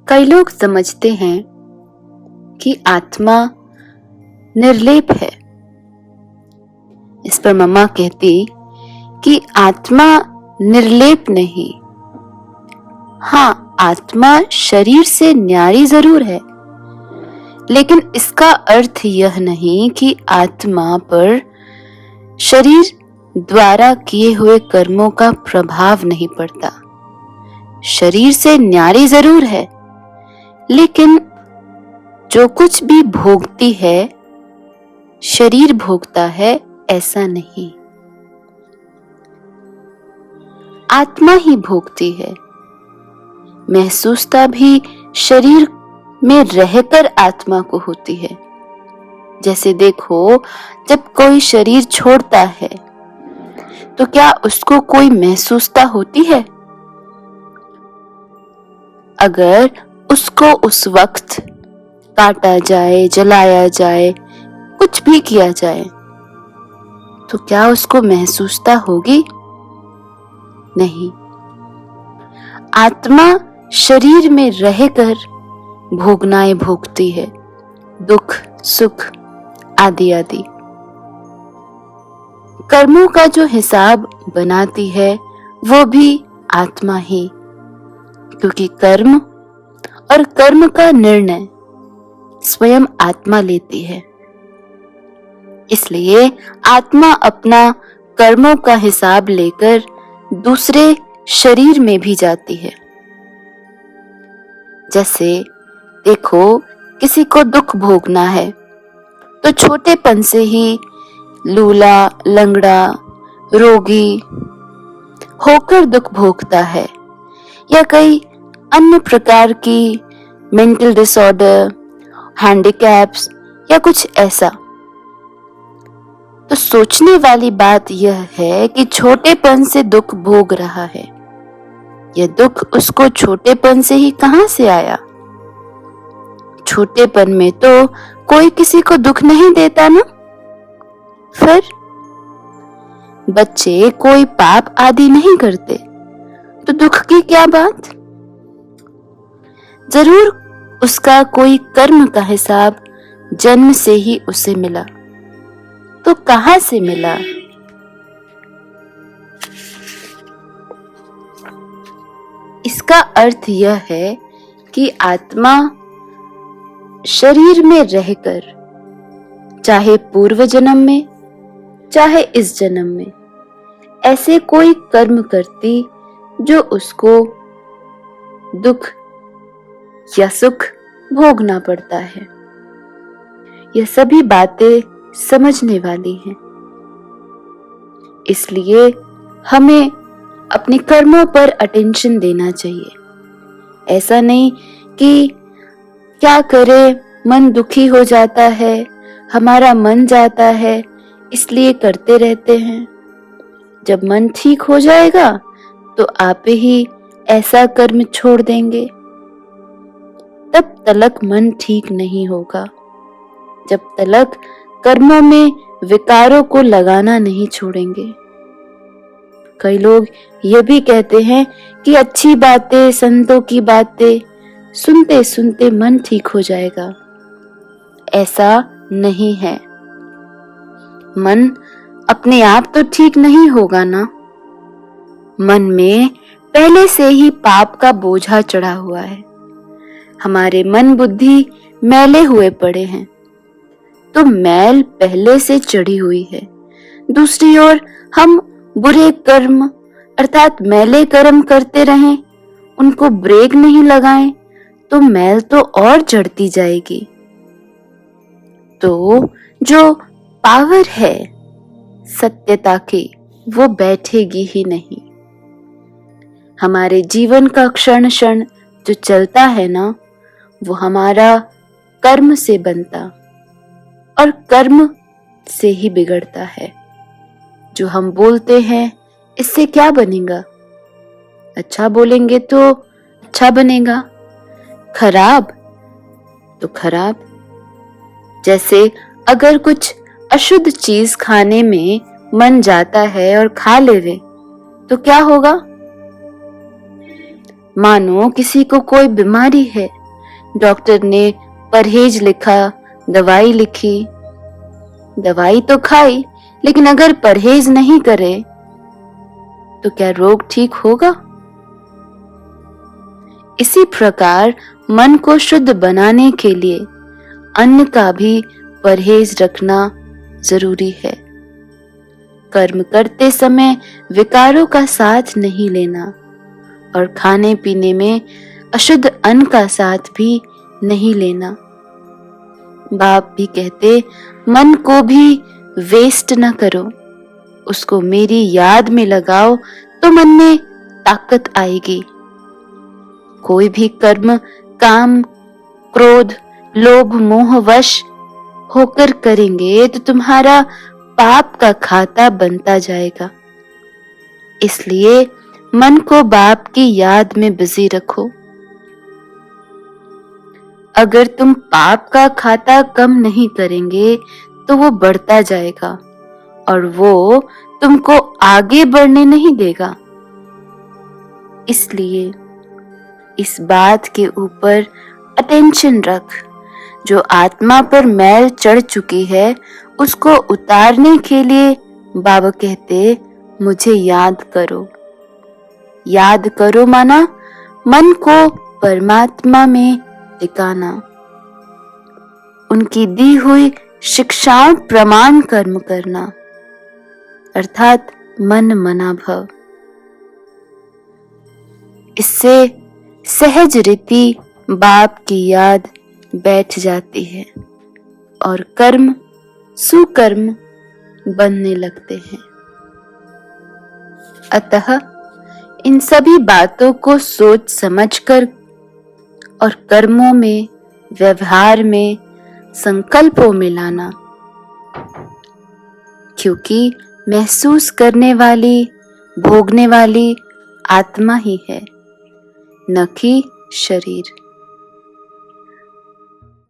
कई लोग समझते हैं कि आत्मा निर्लेप है। इस पर मम्मा कहती कि आत्मा निर्लेप नहीं। हाँ, आत्मा शरीर से न्यारी जरूर है, लेकिन इसका अर्थ यह नहीं कि आत्मा पर शरीर द्वारा किए हुए कर्मों का प्रभाव नहीं पड़ता। शरीर से न्यारी जरूर है, लेकिन जो कुछ भी भोगती है शरीर भोगता है, ऐसा नहीं। आत्मा ही भोगती है। महसूसता भी शरीर में रहकर आत्मा को होती है। जैसे देखो, जब कोई शरीर छोड़ता है तो क्या उसको कोई महसूसता होती है? अगर उसको उस वक्त काटा जाए, जलाया जाए, कुछ भी किया जाए, तो क्या उसको महसूसता होगी? नहीं। आत्मा शरीर में रहकर भोगनाएं भोगती है, दुख, सुख आदि आदि। कर्मों का जो हिसाब बनाती है वो भी आत्मा ही, क्योंकि कर्म और कर्म का निर्णय स्वयं आत्मा लेती है। इसलिए आत्मा अपना कर्मों का हिसाब लेकर दूसरे शरीर में भी जाती है। जैसे देखो, किसी को दुख भोगना है तो छोटेपन से ही लूला, लंगड़ा, रोगी होकर दुख भोगता है, या कई अन्य प्रकार की मेंटल डिसऑर्डर, हैंडीकैप्स या कुछ ऐसा। तो सोचने वाली बात यह है कि छोटेपन से दुख भोग रहा है। यह दुख उसको छोटेपन से ही कहां से आया? छोटेपन में तो कोई किसी को दुख नहीं देता ना। फिर बच्चे कोई पाप आदि नहीं करते, तो दुख की क्या बात? जरूर उसका कोई कर्म का हिसाब जन्म से ही उसे मिला। तो कहां से मिला? इसका अर्थ यह है कि आत्मा शरीर में रहकर, चाहे पूर्व जन्म में चाहे इस जन्म में, ऐसे कोई कर्म करती जो उसको दुख या सुख भोगना पड़ता है। यह सभी बातें समझने वाली हैं। इसलिए हमें अपने कर्मों पर अटेंशन देना चाहिए। ऐसा नहीं कि क्या करे, मन दुखी हो जाता है, हमारा मन जाता है, इसलिए करते रहते हैं। जब मन ठीक हो जाएगा तो आप ही ऐसा कर्म छोड़ देंगे। तब तलक मन ठीक नहीं होगा, जब तलक कर्मों में विकारों को लगाना नहीं छोड़ेंगे। कई लोग ये भी कहते हैं कि अच्छी बातें, संतों की बातें सुनते सुनते मन ठीक हो जाएगा। ऐसा नहीं है। मन अपने आप तो ठीक नहीं होगा ना। मन में पहले से ही पाप का बोझा चढ़ा हुआ है। हमारे मन बुद्धि मैले हुए पड़े हैं, तो मैल पहले से चढ़ी हुई है। दूसरी ओर हम बुरे कर्म अर्थात मैले कर्म करते रहें, उनको ब्रेक नहीं लगाएं, तो मैल तो और चढ़ती जाएगी। तो जो पावर है सत्यता की, वो बैठेगी ही नहीं। हमारे जीवन का क्षण क्षण जो चलता है ना, वो हमारा कर्म से बनता और कर्म से ही बिगड़ता है। जो हम बोलते हैं, इससे क्या बनेगा? अच्छा बोलेंगे तो अच्छा बनेगा, खराब तो खराब। जैसे अगर कुछ अशुद्ध चीज खाने में मन जाता है और खा लेवे, तो क्या होगा? मानो किसी को कोई बीमारी है डॉक्टर ने परहेज लिखा, दवाई लिखी, दवाई तो खाई, लेकिन अगर परहेज नहीं करे तो क्या रोग ठीक होगा? इसी प्रकार मन को शुद्ध बनाने के लिए अन्न का भी परहेज रखना जरूरी है। कर्म करते समय विकारों का साथ नहीं लेना और खाने पीने में अशुद्ध अन्न का साथ भी नहीं लेना। बाप भी कहते, मन को भी वेस्ट न करो, उसको मेरी याद में लगाओ तो मन में ताकत आएगी। कोई भी कर्म काम, क्रोध, लोभ, मोह वश होकर करेंगे तो तुम्हारा पाप का खाता बनता जाएगा। इसलिए मन को बाप की याद में बिजी रखो। अगर तुम पाप का खाता कम नहीं करेंगे तो वो बढ़ता जाएगा और वो तुमको आगे बढ़ने नहीं देगा। इसलिए इस बात के ऊपर अटेंशन रख। जो आत्मा पर मैल चढ़ चुकी है उसको उतारने के लिए बाबा कहते, मुझे याद करो। याद करो माना मन को परमात्मा में टिकाना, उनकी दी हुई शिक्षाओं प्रमाण कर्म करना, अर्थात मन मना भव। इससे सहज रीति बाप की याद बैठ जाती है और कर्म सुकर्म बनने लगते हैं। अतः इन सभी बातों को सोच समझकर और कर्मों में, व्यवहार में, संकल्पों में लाना, क्योंकि महसूस करने वाली, भोगने वाली आत्मा ही है, न कि शरीर।